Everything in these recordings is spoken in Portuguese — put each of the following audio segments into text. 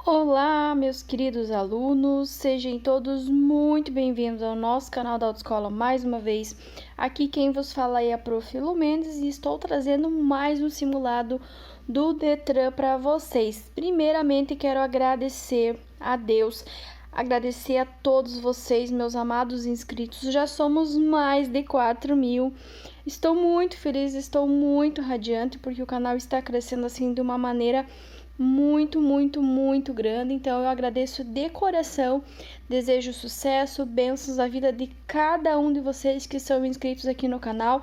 Olá, meus queridos alunos, sejam todos muito bem-vindos ao nosso canal da Autoescola mais uma vez. Aqui quem vos fala é a Prof. Lu Mendes e estou trazendo mais um simulado do Detran para vocês. Primeiramente, quero agradecer a Deus, agradecer a todos vocês, meus amados inscritos. Já somos mais de 4.000. Estou muito feliz, estou muito radiante porque o canal está crescendo assim de uma maneira muito grande. Então eu agradeço de coração, desejo sucesso, bênçãos à vida de cada um de vocês que são inscritos aqui no canal.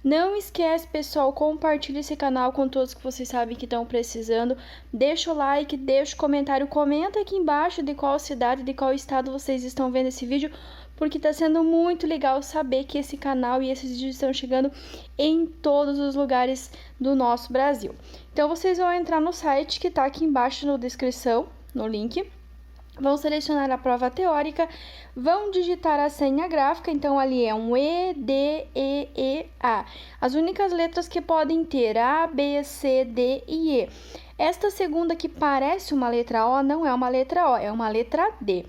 Não esquece, pessoal, compartilhe esse canal com todos que vocês sabem que estão precisando. Deixa o like, deixa o comentário, comenta aqui embaixo de qual cidade, de qual estado vocês estão vendo esse vídeo, porque tá sendo muito legal saber que esse canal e esses vídeos estão chegando em todos os lugares do nosso Brasil. Então, vocês vão entrar no site que tá aqui embaixo na descrição, no link. Vão selecionar a prova teórica, vão digitar a senha gráfica, então ali é um E, D, E, E, A. As únicas letras que podem ter A, B, C, D e E. Esta segunda que parece uma letra O não é uma letra O, é uma letra D.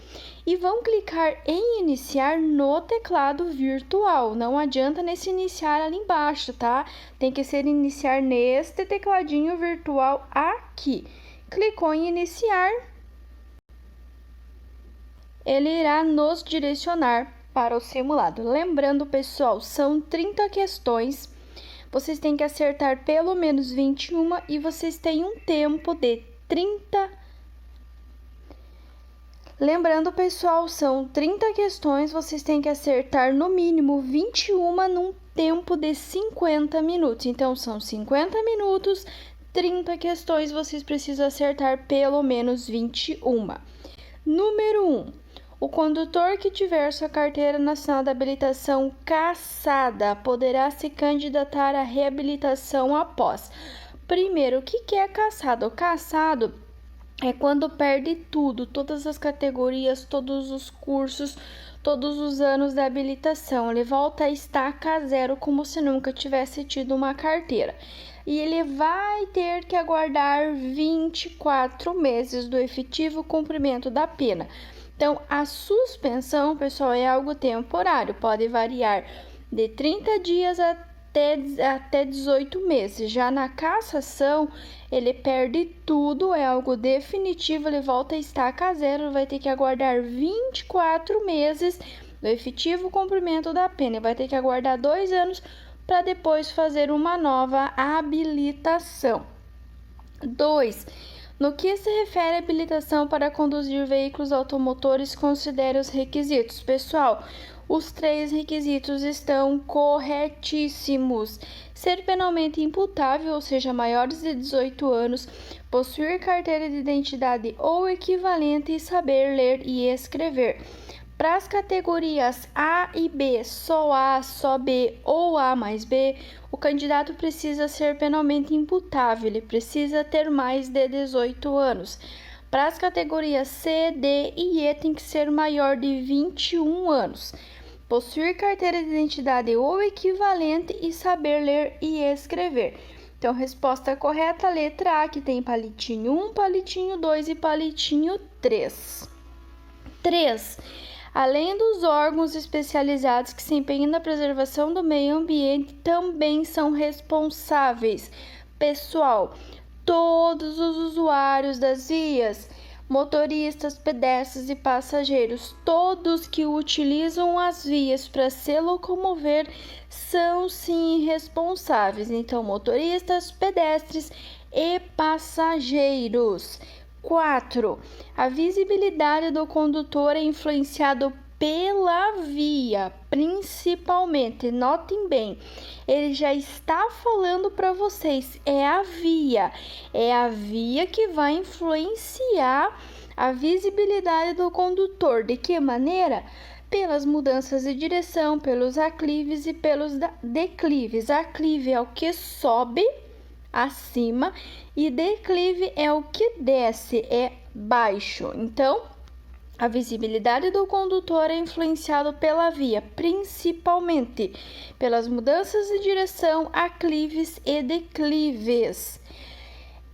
E vão clicar em iniciar no teclado virtual, não adianta nesse iniciar ali embaixo, tá? Tem que ser iniciar neste tecladinho virtual aqui. Clicou em iniciar, ele irá nos direcionar para o simulado. Lembrando, pessoal, são 30 questões. Vocês têm que acertar pelo menos 21 e vocês têm um tempo de 30. Lembrando, pessoal, são 30 questões, vocês têm que acertar no mínimo 21 num tempo de 50 minutos. Então, são 50 minutos, 30 questões, vocês precisam acertar pelo menos 21. Número 1. O condutor que tiver sua carteira nacional de habilitação cassada poderá se candidatar à reabilitação após. Primeiro, o que é cassado? O cassado é quando perde tudo, todas as categorias, todos os cursos, todos os anos de habilitação. Ele volta a estaca zero, como se nunca tivesse tido uma carteira. E ele vai ter que aguardar 24 meses do efetivo cumprimento da pena. Então, a suspensão, pessoal, é algo temporário, pode variar de 30 dias até 18 meses. Já na cassação, ele perde tudo, é algo definitivo, ele volta a estaca zero, vai ter que aguardar 24 meses do efetivo cumprimento da pena, vai ter que aguardar 2 anos para depois fazer uma nova habilitação. 2. No que se refere à habilitação para conduzir veículos automotores, considere os requisitos. Pessoal, os 3 requisitos estão corretíssimos. Ser penalmente imputável, ou seja, maiores de 18 anos, possuir carteira de identidade ou equivalente e saber ler e escrever. Para as categorias A e B, só A, só B ou A mais B, o candidato precisa ser penalmente imputável, ele precisa ter mais de 18 anos. Para as categorias C, D e E, tem que ser maior de 21 anos. Possuir carteira de identidade ou equivalente e saber ler e escrever. Então, resposta correta, letra A, que tem palitinho 1, palitinho 2 e palitinho 3. 3. Além dos órgãos especializados que se empenham na preservação do meio ambiente, também são responsáveis. Pessoal, todos os usuários das vias, motoristas, pedestres e passageiros, todos que utilizam as vias para se locomover, são sim responsáveis. Então, motoristas, pedestres e passageiros. 4. A visibilidade do condutor é influenciada pela via, principalmente. Notem bem, ele já está falando para vocês, é a via que vai influenciar a visibilidade do condutor. De que maneira? Pelas mudanças de direção, pelos aclives e pelos declives. Aclive é o que sobe acima e declive é o que desce, é baixo. Então, a visibilidade do condutor é influenciada pela via, principalmente pelas mudanças de direção, aclives e declives.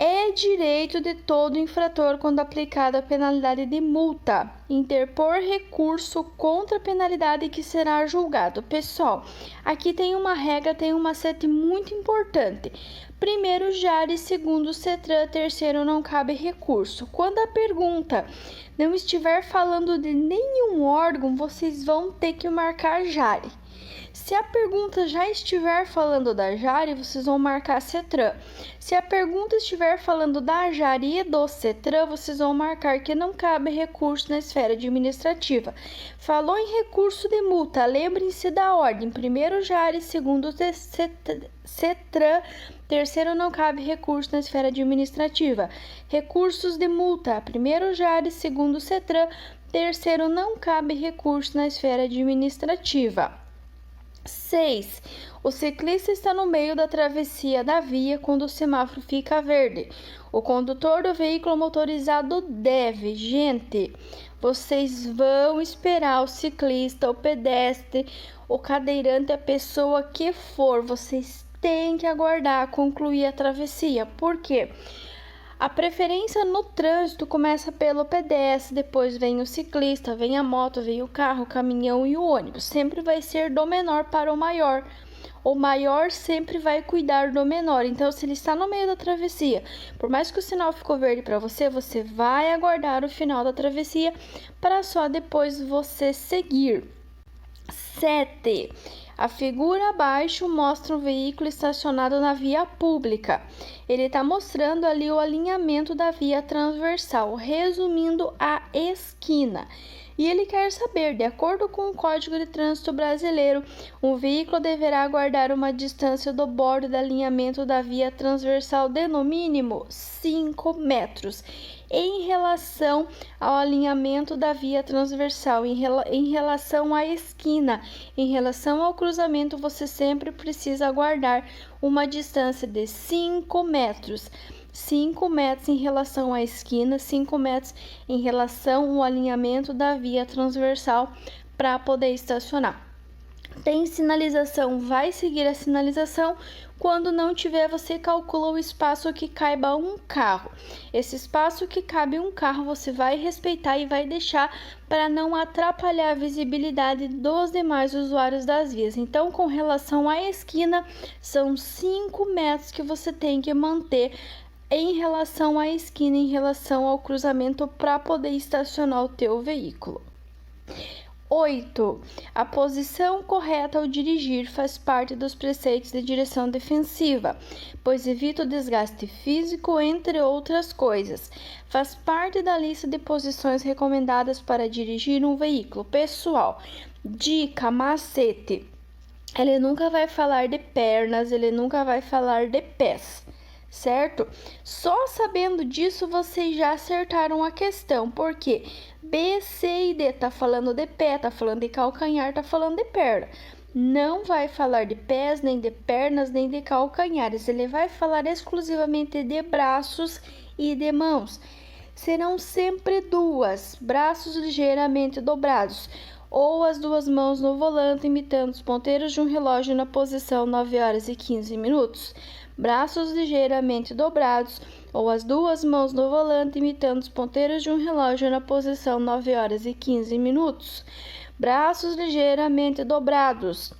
É direito de todo infrator, quando aplicada a penalidade de multa, interpor recurso contra a penalidade que será julgado. Pessoal, aqui tem uma regra, tem um macete muito importante. Primeiro, jare, segundo, CETRAN, terceiro, não cabe recurso. Quando a pergunta não estiver falando de nenhum órgão, vocês vão ter que marcar jare. Se a pergunta já estiver falando da jare, vocês vão marcar CETRAN. Se a pergunta estiver falando da jare e do CETRAN, vocês vão marcar que não cabe recurso na esfera administrativa. Falou em recurso de multa, lembrem-se da ordem. Primeiro jare, segundo CETRAN, terceiro não cabe recurso na esfera administrativa. Recursos de multa, primeiro jare, segundo CETRAN, terceiro não cabe recurso na esfera administrativa. 6. O ciclista está no meio da travessia da via quando o semáforo fica verde. O condutor do veículo motorizado deve, gente, vocês vão esperar o ciclista, o pedestre, o cadeirante, a pessoa que for, vocês têm que aguardar concluir a travessia. Por quê? A preferência no trânsito começa pelo pedestre, depois vem o ciclista, vem a moto, vem o carro, o caminhão e o ônibus. Sempre vai ser do menor para o maior. O maior sempre vai cuidar do menor. Então, se ele está no meio da travessia, por mais que o sinal ficou verde para você, você vai aguardar o final da travessia para só depois você seguir. 7. A figura abaixo mostra um veículo estacionado na via pública. Ele está mostrando ali o alinhamento da via transversal, resumindo a esquina. E ele quer saber, de acordo com o Código de Trânsito Brasileiro, um veículo deverá guardar uma distância do bordo do alinhamento da via transversal de no mínimo 5 metros. Em relação ao alinhamento da via transversal, em relação à esquina, em relação ao cruzamento, você sempre precisa guardar uma distância de 5 metros. 5 metros em relação à esquina, 5 metros em relação ao alinhamento da via transversal para poder estacionar. Tem sinalização, vai seguir a sinalização. Quando não tiver, você calcula o espaço que caiba um carro. Esse espaço que cabe um carro, você vai respeitar e vai deixar para não atrapalhar a visibilidade dos demais usuários das vias. Então, com relação à esquina, são 5 metros que você tem que manter em relação à esquina, em relação ao cruzamento, para poder estacionar o teu veículo. 8. A posição correta ao dirigir faz parte dos preceitos de direção defensiva, pois evita o desgaste físico, entre outras coisas. Faz parte da lista de posições recomendadas para dirigir um veículo. Pessoal, dica, macete. Ele nunca vai falar de pernas, ele nunca vai falar de pés, certo? Só sabendo disso, vocês já acertaram a questão, porque B, C e D tá falando de pé, tá falando de calcanhar, tá falando de perna. Não vai falar de pés, nem de pernas, nem de calcanhares. Ele vai falar exclusivamente de braços e de mãos. Serão sempre duas, braços ligeiramente dobrados, ou as duas mãos no volante, imitando os ponteiros de um relógio na posição 9 horas e 15 minutos. Braços ligeiramente dobrados, ou as duas mãos no volante, imitando os ponteiros de um relógio na posição 9 horas e 15 minutos. Braços ligeiramente dobrados,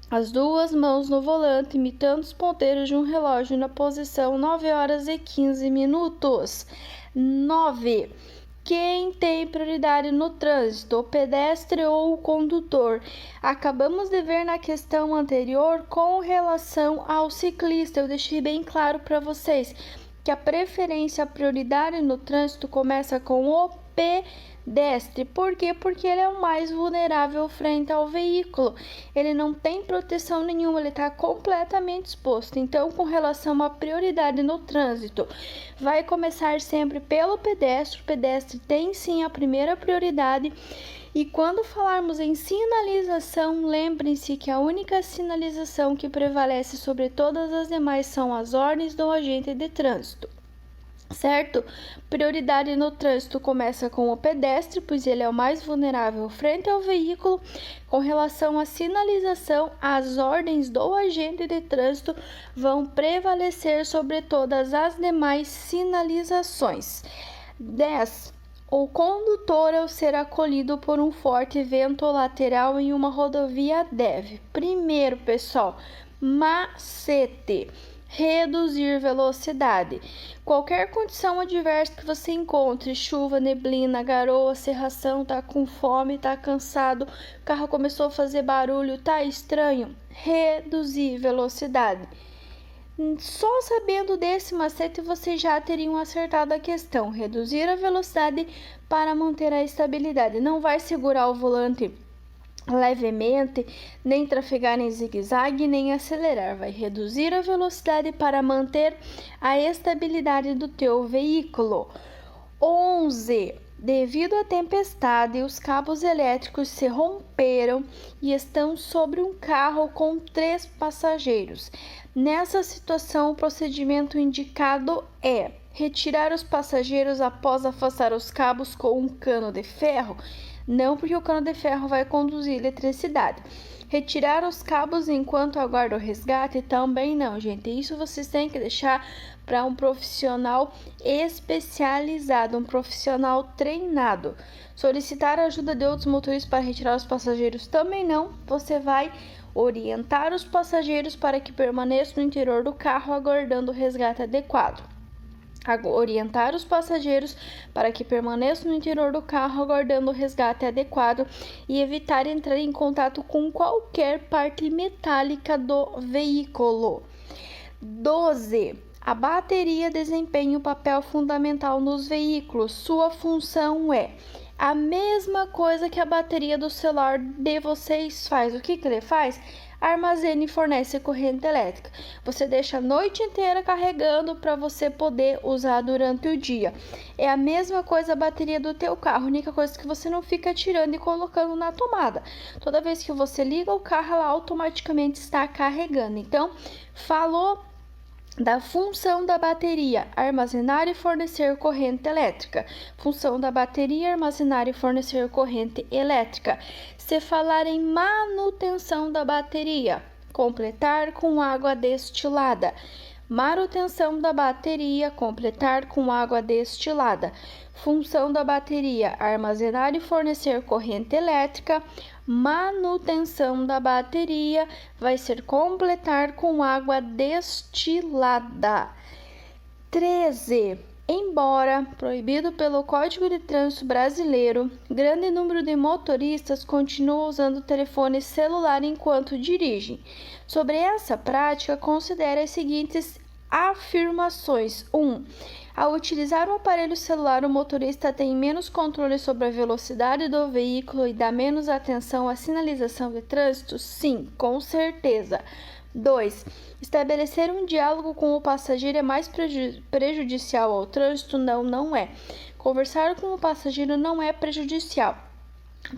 as duas mãos no volante, imitando os ponteiros de um relógio na posição 9 horas e 15 minutos. 9. Quem tem prioridade no trânsito, o pedestre ou o condutor? Acabamos de ver na questão anterior com relação ao ciclista. Eu deixei bem claro para vocês que a preferência, a prioridade no trânsito começa com o pedestre. Por quê? Porque ele é o mais vulnerável frente ao veículo. Ele não tem proteção nenhuma, ele está completamente exposto. Então, com relação à prioridade no trânsito, vai começar sempre pelo pedestre. O pedestre tem sim a primeira prioridade. E quando falarmos em sinalização, lembrem-se que a única sinalização que prevalece sobre todas as demais são as ordens do agente de trânsito. certo? Prioridade no trânsito começa com o pedestre, pois ele é o mais vulnerável frente ao veículo. Com relação à sinalização, as ordens do agente de trânsito vão prevalecer sobre todas as demais sinalizações. 10. O condutor, ao ser acolhido por um forte vento lateral em uma rodovia, deve, primeiro, pessoal, macete, reduzir velocidade. Qualquer condição adversa que você encontre, chuva, neblina, garoa, cerração, tá com fome, tá cansado, o carro começou a fazer barulho, tá estranho, reduzir velocidade. Só sabendo desse macete vocês já teriam acertado a questão. Reduzir a velocidade para manter a estabilidade. Não vai segurar o volante levemente, nem trafegar em zigue-zague, nem acelerar. Vai reduzir a velocidade para manter a estabilidade do teu veículo. 11. Devido à tempestade, os cabos elétricos se romperam e estão sobre um carro com 3 passageiros. Nessa situação, o procedimento indicado é retirar os passageiros após afastar os cabos com um cano de ferro. Não, porque o cano de ferro vai conduzir eletricidade. Retirar os cabos enquanto aguarda o resgate também não, gente. Isso vocês têm que deixar para um profissional especializado, um profissional treinado. Solicitar a ajuda de outros motoristas para retirar os passageiros também não. Você vai orientar os passageiros para que permaneçam no interior do carro aguardando o resgate adequado. Orientar os passageiros para que permaneçam no interior do carro aguardando o resgate adequado e evitar entrar em contato com qualquer parte metálica do veículo. 12. A bateria desempenha um papel fundamental nos veículos. Sua função é a mesma coisa que a bateria do celular de vocês faz. O que ele faz? Armazena e fornece corrente elétrica. Você deixa a noite inteira carregando para você poder usar durante o dia. É a mesma coisa a bateria do teu carro. A única coisa é que você não fica tirando e colocando na tomada. Toda vez que você liga o carro, ela automaticamente está carregando. Então, falou da função da bateria, armazenar e fornecer corrente elétrica. Função da bateria, armazenar e fornecer corrente elétrica. Se falar em manutenção da bateria, completar com água destilada. Manutenção da bateria, completar com água destilada. Função da bateria, armazenar e fornecer corrente elétrica. Manutenção da bateria vai ser completar com água destilada. 13. Embora proibido pelo Código de Trânsito Brasileiro, grande número de motoristas continua usando o telefone celular enquanto dirigem. Sobre essa prática, considere as seguintes afirmações. 1. Ao utilizar o aparelho celular, o motorista tem menos controle sobre a velocidade do veículo e dá menos atenção à sinalização de trânsito? Sim, com certeza. 2. Estabelecer um diálogo com o passageiro é mais prejudicial ao trânsito? Não, não é. Conversar com o passageiro não é prejudicial.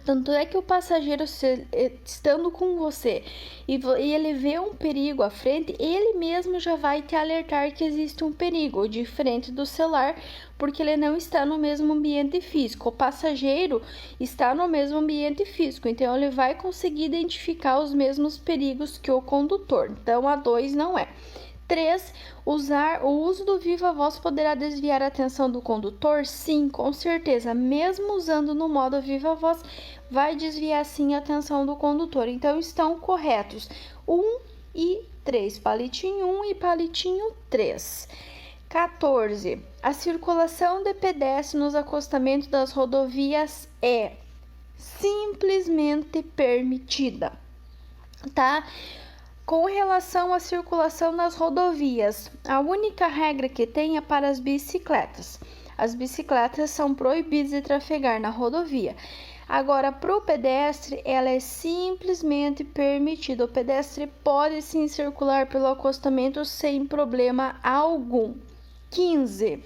Tanto é que o passageiro, estando com você e ele vê um perigo à frente, ele mesmo já vai te alertar que existe um perigo, diferente do celular, porque ele não está no mesmo ambiente físico. O passageiro está no mesmo ambiente físico, então ele vai conseguir identificar os mesmos perigos que o condutor. Então, a 2 não é. 3. O uso do viva voz poderá desviar a atenção do condutor? Sim, com certeza. Mesmo usando no modo viva voz, vai desviar sim a atenção do condutor. Então, estão corretos. 1 e 3. Palitinho 1 e palitinho 3. 14. A circulação de pedestres nos acostamentos das rodovias é simplesmente permitida, tá? Com relação à circulação nas rodovias, a única regra que tem é para as bicicletas. As bicicletas são proibidas de trafegar na rodovia. Agora, para o pedestre, ela é simplesmente permitida. O pedestre pode sim circular pelo acostamento sem problema algum. 15.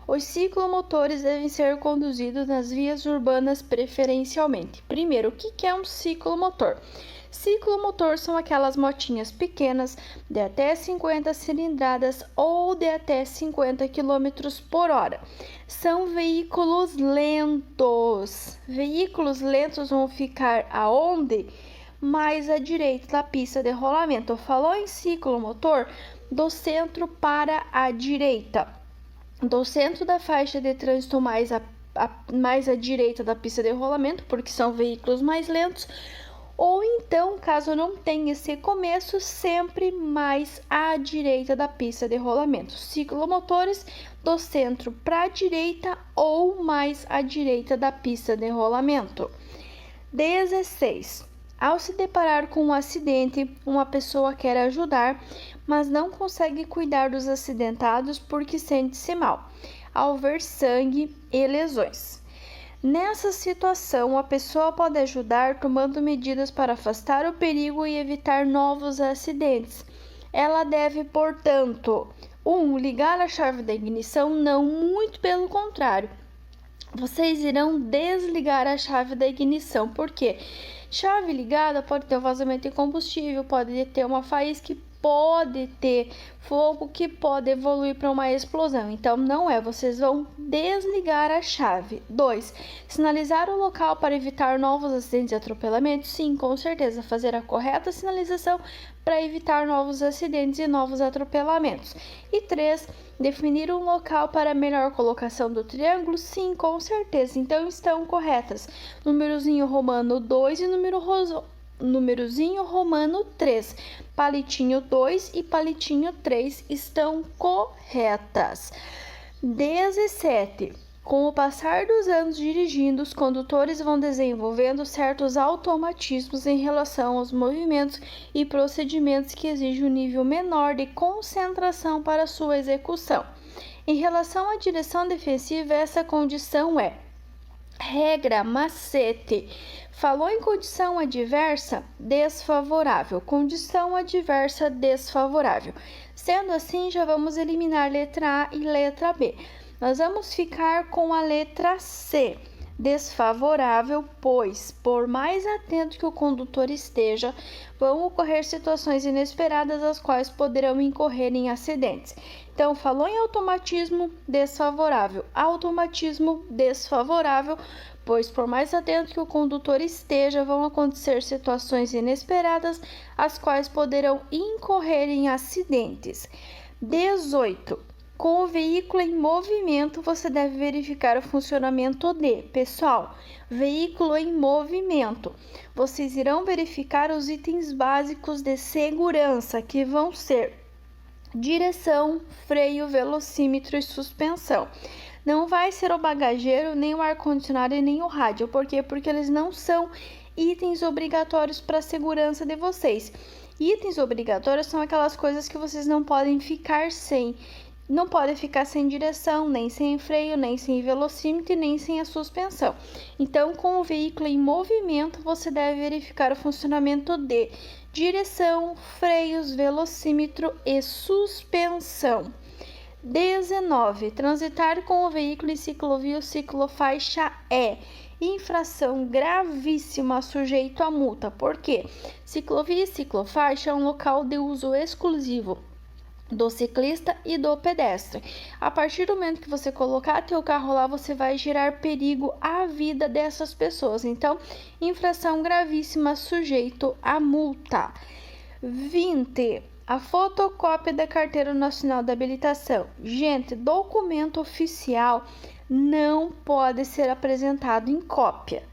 Os ciclomotores devem ser conduzidos nas vias urbanas preferencialmente. Primeiro, o que é um ciclomotor? Ciclomotor são aquelas motinhas pequenas de até 50 cilindradas ou de até 50 km por hora. São veículos lentos. Veículos lentos vão ficar aonde? Mais à direita da pista de rolamento. Falou em ciclomotor? Do centro para a direita. Do centro da faixa de trânsito mais à direita da pista de rolamento, porque são veículos mais lentos. Ou então, caso não tenha esse começo, sempre mais à direita da pista de rolamento. Ciclomotores do centro para a direita ou mais à direita da pista de rolamento. 16. Ao se deparar com um acidente, uma pessoa quer ajudar, mas não consegue cuidar dos acidentados porque sente-se mal, ao ver sangue e lesões. Nessa situação, a pessoa pode ajudar tomando medidas para afastar o perigo e evitar novos acidentes. Ela deve, portanto, 1. Ligar a chave da ignição? Não, muito pelo contrário. Vocês irão desligar a chave da ignição, porque chave ligada pode ter um vazamento de combustível, pode ter uma faísca, pode ter fogo que pode evoluir para uma explosão. Então, não é. Vocês vão desligar a chave. 2. Sinalizar o local para evitar novos acidentes e atropelamentos? Sim, com certeza. Fazer a correta sinalização para evitar novos acidentes e novos atropelamentos. E 3. Definir um local para a melhor colocação do triângulo? Sim, com certeza. Então, estão corretas. Númerozinho romano 2 e númerozinho romano 3. Palitinho 2 e palitinho 3 estão corretas. 17. Com o passar dos anos dirigindo, os condutores vão desenvolvendo certos automatismos em relação aos movimentos e procedimentos que exigem um nível menor de concentração para sua execução. Em relação à direção defensiva, essa condição é regra, macete. Falou em condição adversa, desfavorável. Condição adversa, desfavorável. Sendo assim, já vamos eliminar letra A e letra B. Nós vamos ficar com a letra C. Desfavorável, pois, por mais atento que o condutor esteja, vão ocorrer situações inesperadas as quais poderão incorrer em acidentes. Então, falou em automatismo, desfavorável. Automatismo, desfavorável, pois por mais atento que o condutor esteja, vão acontecer situações inesperadas as quais poderão incorrer em acidentes. 18. Com o veículo em movimento, você deve verificar o funcionamento de, pessoal, veículo em movimento. Vocês irão verificar os itens básicos de segurança, que vão ser direção, freio, velocímetro e suspensão. Não vai ser o bagageiro, nem o ar-condicionado e nem o rádio. Por quê? Porque eles não são itens obrigatórios para a segurança de vocês. Itens obrigatórios são aquelas coisas que vocês não podem ficar sem. Não pode ficar sem direção, nem sem freio, nem sem velocímetro e nem sem a suspensão. Então, com o veículo em movimento, você deve verificar o funcionamento de direção, freios, velocímetro e suspensão. 19. Transitar com o veículo em ciclovia ou ciclofaixa é infração gravíssima, sujeito a multa. Por quê? Ciclovia e ciclofaixa é um local de uso exclusivo do ciclista e do pedestre. A partir do momento que você colocar teu carro lá, você vai gerar perigo à vida dessas pessoas. Então, infração gravíssima, sujeito a multa. 20. A fotocópia da Carteira Nacional da Habilitação. Gente, documento oficial não pode ser apresentado em cópia,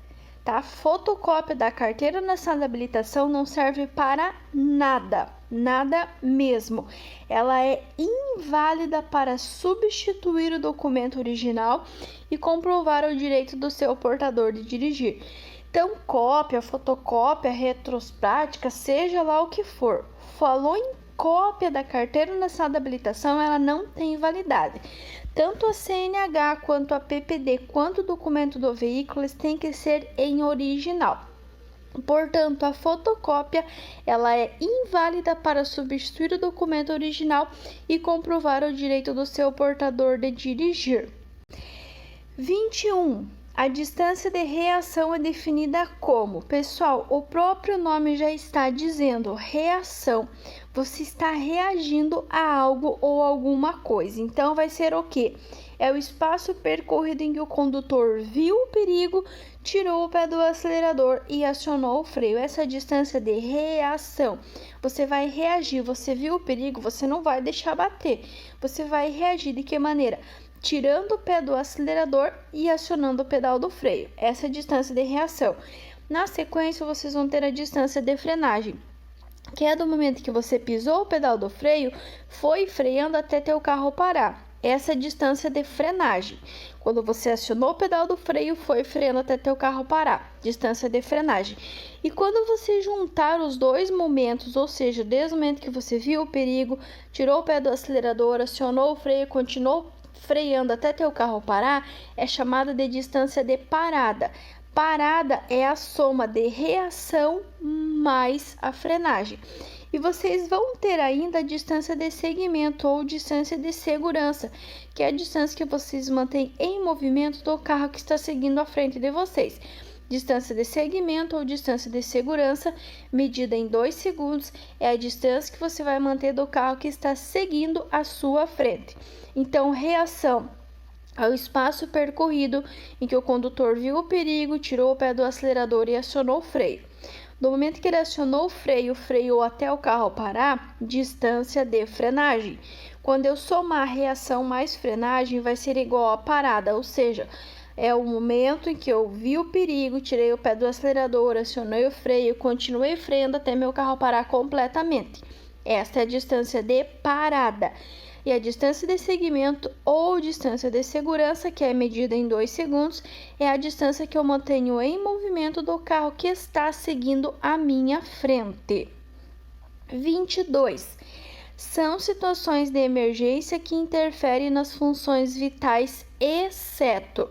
tá? Fotocópia da Carteira Nacional da Habilitação não serve para nada. Nada mesmo. Ela é inválida para substituir o documento original e comprovar o direito do seu portador de dirigir. Então, cópia, fotocópia, retrosprática, seja lá o que for, falou em cópia da Carteira Nacional da Habilitação, ela não tem validade. Tanto a CNH, quanto a PPD, quanto o documento do veículo, eles têm que ser em original. Portanto, a fotocópia ela é inválida para substituir o documento original e comprovar o direito do seu portador de dirigir. 21. A distância de reação é definida como? Pessoal, o próprio nome já está dizendo reação. Você está reagindo a algo ou alguma coisa. Então, vai ser o quê? É o espaço percorrido em que o condutor viu o perigo, tirou o pé do acelerador e acionou o freio. Essa é a distância de reação. Você vai reagir, você viu o perigo, você não vai deixar bater. Você vai reagir de que maneira? Tirando o pé do acelerador e acionando o pedal do freio. Essa é a distância de reação. Na sequência, vocês vão ter a distância de frenagem, que é do momento que você pisou o pedal do freio, foi freando até teu carro parar. Essa é a distância de frenagem. Quando você acionou o pedal do freio, foi freando até teu carro parar. Distância de frenagem. E quando você juntar os dois momentos, ou seja, desde o momento que você viu o perigo, tirou o pé do acelerador, acionou o freio, continuou freando até teu carro parar, é chamada de distância de parada. Parada é a soma de reação mais a frenagem. E vocês vão ter ainda a distância de segmento ou distância de segurança, que é a distância que vocês mantêm em movimento do carro que está seguindo à frente de vocês. Distância de segmento ou distância de segurança, medida em 2 segundos, é a distância que você vai manter do carro que está seguindo à sua frente. Então, reação é o espaço percorrido em que o condutor viu o perigo, tirou o pé do acelerador e acionou o freio. No momento que ele acionou o freio, freou até o carro parar, distância de frenagem. Quando eu somar reação mais frenagem, vai ser igual a parada, ou seja, é o momento em que eu vi o perigo, tirei o pé do acelerador, acionei o freio, continuei freando até meu carro parar completamente. Esta é a distância de parada. E a distância de segmento ou distância de segurança, que é medida em 2 segundos, é a distância que eu mantenho em movimento do carro que está seguindo à minha frente. 22. São situações de emergência que interferem nas funções vitais, exceto.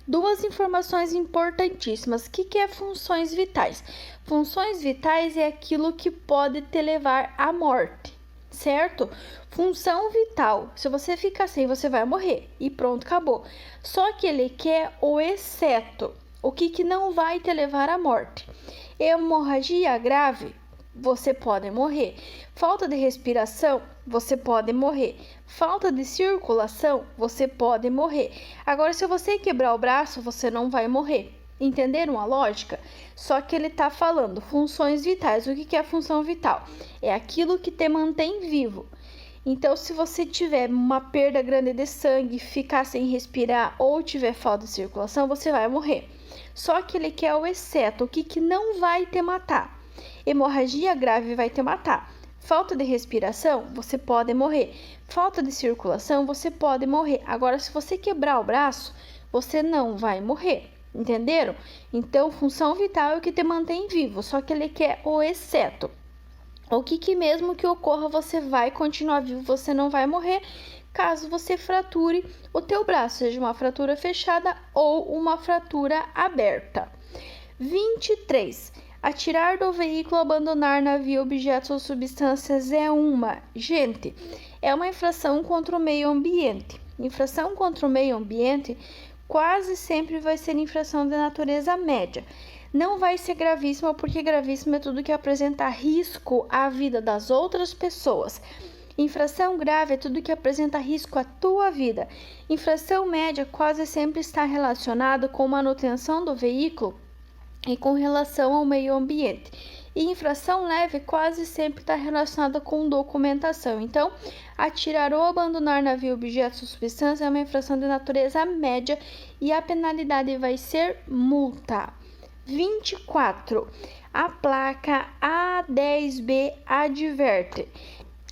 Duas informações importantíssimas. O que é funções vitais? Funções vitais é aquilo que pode te levar à morte, certo? Função vital, se você ficar sem, você vai morrer e pronto, acabou. Só que ele quer o exceto, o que não vai te levar à morte. Hemorragia grave, você pode morrer. Falta de respiração, você pode morrer. Falta de circulação, você pode morrer. Agora, se você quebrar o braço, você não vai morrer. Entenderam a lógica? Só que ele está falando funções vitais. O que é a função vital? É aquilo que te mantém vivo. Então, se você tiver uma perda grande de sangue, ficar sem respirar ou tiver falta de circulação, você vai morrer. Só que ele quer o exceto, o que não vai te matar. Hemorragia grave vai te matar. Falta de respiração, você pode morrer. Falta de circulação, você pode morrer. Agora, se você quebrar o braço, você não vai morrer. Entenderam? Então, função vital é o que te mantém vivo, só que ele quer o exceto. O que mesmo que ocorra, você vai continuar vivo, você não vai morrer, caso você frature o teu braço, seja uma fratura fechada ou uma fratura aberta. 23. Atirar do veículo, abandonar navio, objetos ou substâncias é uma infração contra o meio ambiente. Infração contra o meio ambiente quase sempre vai ser infração de natureza média. Não vai ser gravíssima, porque gravíssima é tudo que apresenta risco à vida das outras pessoas. Infração grave é tudo que apresenta risco à tua vida. Infração média quase sempre está relacionada com manutenção do veículo e com relação ao meio ambiente. E infração leve quase sempre está relacionada com documentação. Então, atirar ou abandonar navio, objetos ou substâncias é uma infração de natureza média e a penalidade vai ser multa. 24. A placa A10B adverte.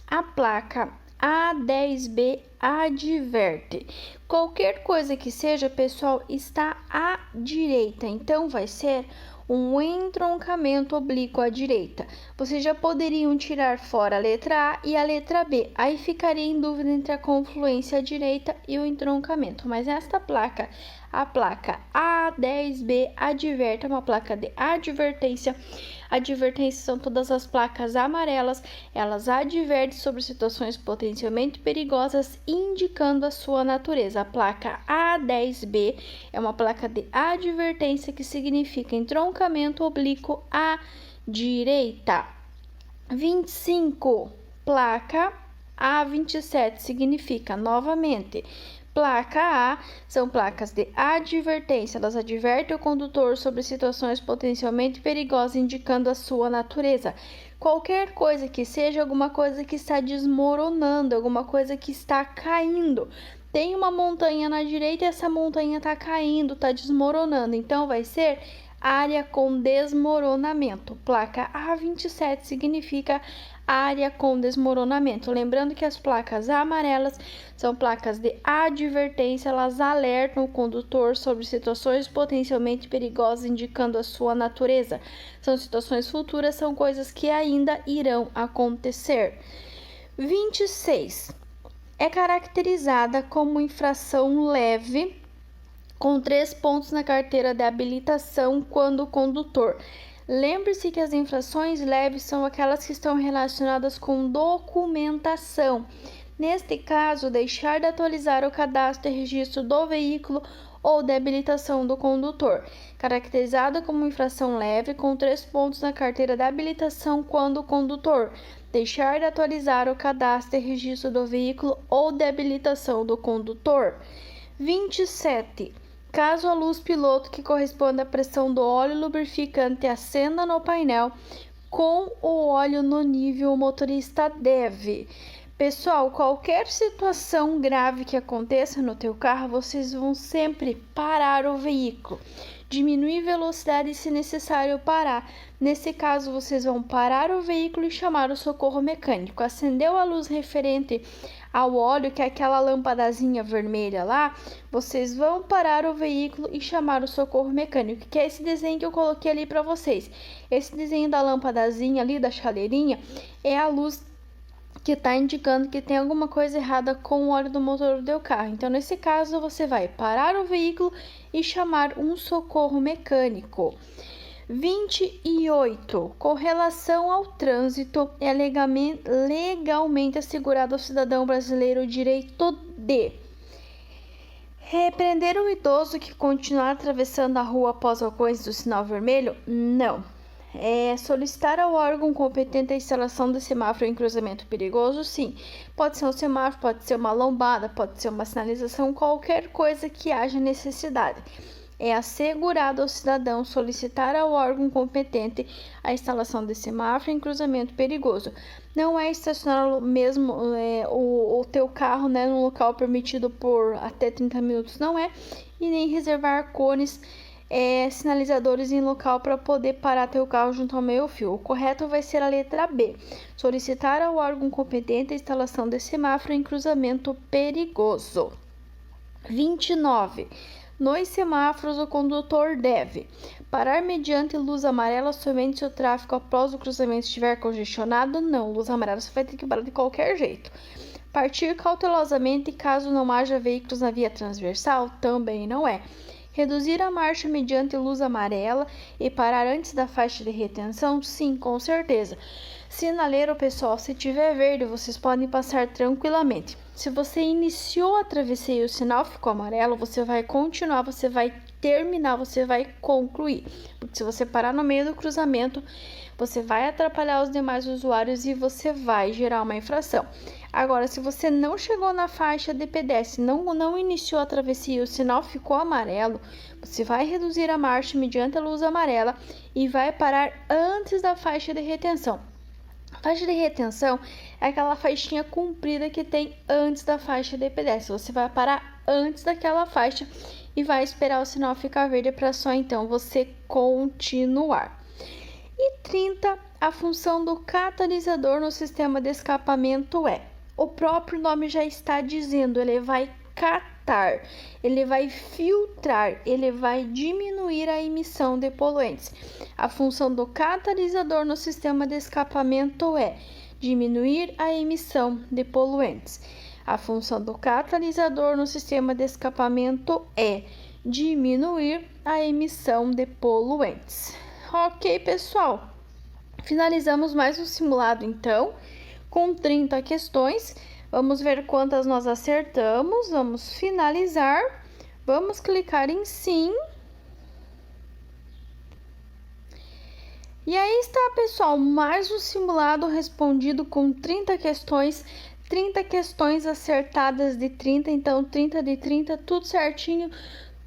A placa A10B adverte. Qualquer coisa que seja, pessoal, está à direita. Então, vai ser um entroncamento oblíquo à direita. Vocês já poderiam tirar fora a letra A e a letra B. Aí ficaria em dúvida entre a confluência à direita e o entroncamento. Mas esta placa A placa A10B adverte, é uma placa de advertência. Advertências são todas as placas amarelas, elas advertem sobre situações potencialmente perigosas, indicando a sua natureza. A placa A10B é uma placa de advertência que significa entroncamento oblíquo à direita. 25, placa A27 significa novamente. Placa A são placas de advertência, elas advertem o condutor sobre situações potencialmente perigosas, indicando a sua natureza. Qualquer coisa que seja, alguma coisa que está desmoronando, alguma coisa que está caindo. Tem uma montanha na direita e essa montanha está caindo, está desmoronando, então vai ser área com desmoronamento. Placa A27 significa área com desmoronamento. Lembrando que as placas amarelas são placas de advertência, elas alertam o condutor sobre situações potencialmente perigosas, indicando a sua natureza. São situações futuras, são coisas que ainda irão acontecer. 26. É caracterizada como infração leve, com 3 pontos na carteira de habilitação quando o condutor. Lembre-se que as infrações leves são aquelas que estão relacionadas com documentação. Neste caso, deixar de atualizar o cadastro e registro do veículo ou de habilitação do condutor. Caracterizada como infração leve, com 3 pontos na carteira de habilitação quando o condutor. Deixar de atualizar o cadastro e registro do veículo ou de habilitação do condutor. 27. Caso a luz piloto, que corresponde à pressão do óleo lubrificante, acenda no painel com o óleo no nível, o motorista deve. Pessoal, qualquer situação grave que aconteça no teu carro, vocês vão sempre parar o veículo. Diminuir velocidade se necessário parar. Nesse caso, vocês vão parar o veículo e chamar o socorro mecânico. Acendeu a luz referente ao óleo, que é aquela lâmpadazinha vermelha lá, vocês vão parar o veículo e chamar o socorro mecânico, que é esse desenho que eu coloquei ali para vocês. Esse desenho da lâmpadazinha ali, da chaleirinha, é a luz que está indicando que tem alguma coisa errada com o óleo do motor do teu carro. Então, nesse caso, você vai parar o veículo e chamar um socorro mecânico. 28. Com relação ao trânsito, é legalmente assegurado ao cidadão brasileiro o direito de repreender um idoso que continuar atravessando a rua após a ocorrência do sinal vermelho? Não. Solicitar ao órgão competente a instalação de semáforo em cruzamento perigoso? Sim. Pode ser um semáforo, pode ser uma lombada, pode ser uma sinalização, qualquer coisa que haja necessidade. É assegurado ao cidadão solicitar ao órgão competente a instalação de semáforo em cruzamento perigoso. Não é estacionar mesmo o teu carro, né, num local permitido por até 30 minutos, não é. E nem reservar cones, sinalizadores em local para poder parar teu carro junto ao meio-fio. O correto vai ser a letra B. Solicitar ao órgão competente a instalação de semáforo em cruzamento perigoso. 29. Nos semáforos, o condutor deve parar mediante luz amarela somente se o tráfego após o cruzamento estiver congestionado. Não, luz amarela você vai ter que parar de qualquer jeito. Partir cautelosamente caso não haja veículos na via transversal. Também não é. Reduzir a marcha mediante luz amarela e parar antes da faixa de retenção? Sim, com certeza. Sinaleiro, pessoal, se tiver verde, vocês podem passar tranquilamente. Se você iniciou a travessia e o sinal ficou amarelo, você vai continuar, você vai terminar, você vai concluir. Porque se você parar no meio do cruzamento, você vai atrapalhar os demais usuários e você vai gerar uma infração. Agora, se você não chegou na faixa de pedestre, não iniciou a travessia e o sinal ficou amarelo, você vai reduzir a marcha mediante a luz amarela e vai parar antes da faixa de retenção. A faixa de retenção é aquela faixinha comprida que tem antes da faixa de pedestre. Você vai parar antes daquela faixa e vai esperar o sinal ficar verde para só então você continuar. E 30, a função do catalisador no sistema de escapamento é: o próprio nome já está dizendo, ele vai catar, ele vai filtrar, ele vai diminuir a emissão de poluentes. A função do catalisador no sistema de escapamento é diminuir a emissão de poluentes. A função do catalisador no sistema de escapamento é diminuir a emissão de poluentes. Ok, pessoal? Finalizamos mais um simulado, então, com 30 questões. Vamos ver quantas nós acertamos. Vamos finalizar. Vamos clicar em sim. E aí está, pessoal, mais um simulado respondido com 30 questões. 30 questões acertadas de 30, então 30 de 30, tudo certinho.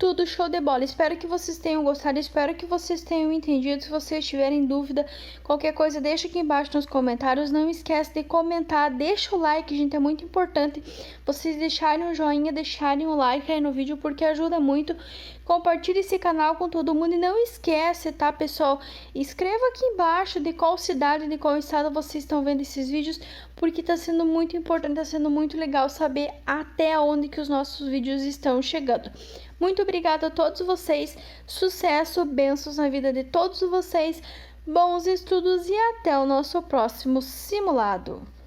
Tudo show de bola. Espero que vocês tenham gostado, espero que vocês tenham entendido. Se vocês tiverem dúvida, qualquer coisa, deixa aqui embaixo nos comentários. Não esquece de comentar, deixa o like, gente, é muito importante vocês deixarem um joinha, deixarem um like aí no vídeo, porque ajuda muito. Compartilhe esse canal com todo mundo e não esquece, tá, pessoal? Escreva aqui embaixo de qual cidade, de qual estado vocês estão vendo esses vídeos, porque tá sendo muito importante, tá sendo muito legal saber até onde que os nossos vídeos estão chegando. Muito obrigada a todos vocês, sucesso, bênçãos na vida de todos vocês, bons estudos e até o nosso próximo simulado.